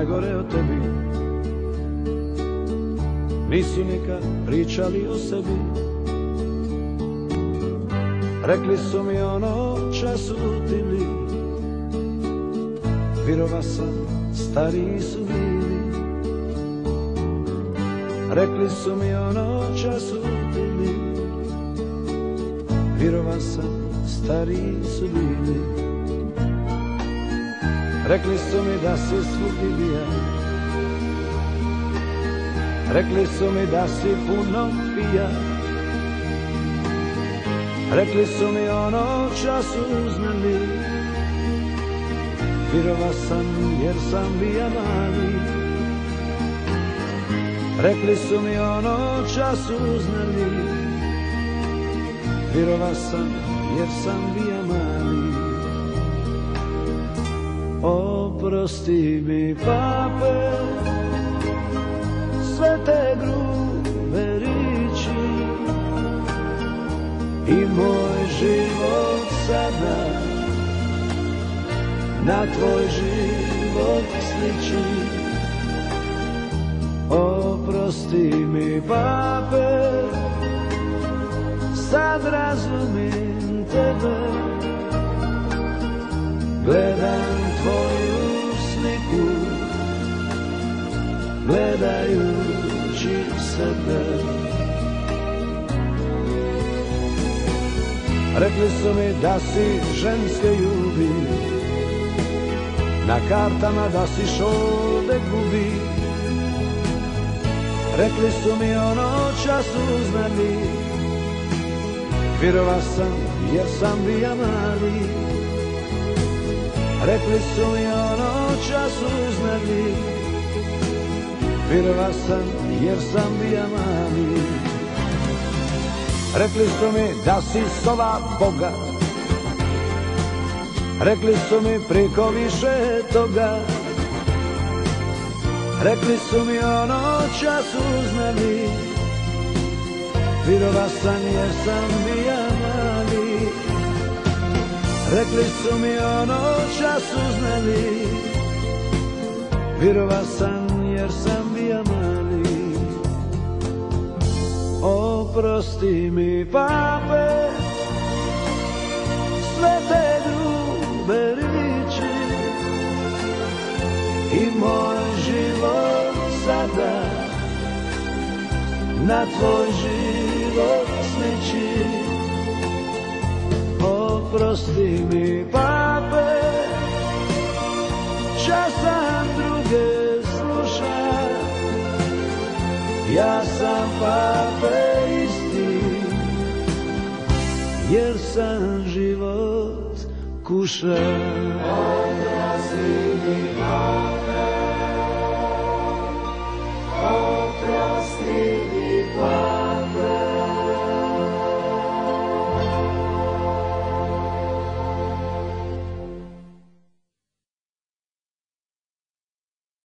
najgore o tebi. Nisu nikad pričali o sebi. Rekli su mi ono čas utili, virova sam, stariji su bili. Rekli su mi ono čas utili, virova sam, stariji su bili. Rekli su mi da si svugdje bija, rekli su mi da si puno pija. Rekli su mi ono čas uznali, virova sam jer sam bija mali. Rekli su mi ono čas uznali, virova sam jer sam bija mali. Oprosti mi pape, sve te grube riči i moj život sada na tvoj život sliči. Oprosti mi pape, sad razumim tebe, gledam tvoju sliku, gledajući sebe. Rekli su mi da si ženske ljubi, na kartama da si šolde gubi. Rekli su mi ono čas uznali, virova sam jer sam bija mali. Rekli su mi ono čas uznali, virova sam jer sam bija mali. Rekli su mi da si sova Boga, rekli su mi priko više toga. Rekli su mi ono čas uznali, virova sam jer sam bija mali. Rekli su mi ono čas uznali, virova sam jer sam bija mali. Oprosti mi pape, sve te grube riči i moj život sada na tvoj život sliči. Oprosti mi pape, čas sam druge sluša, ja sam pape isti, jer sam život kuša. Oprosti mi pape,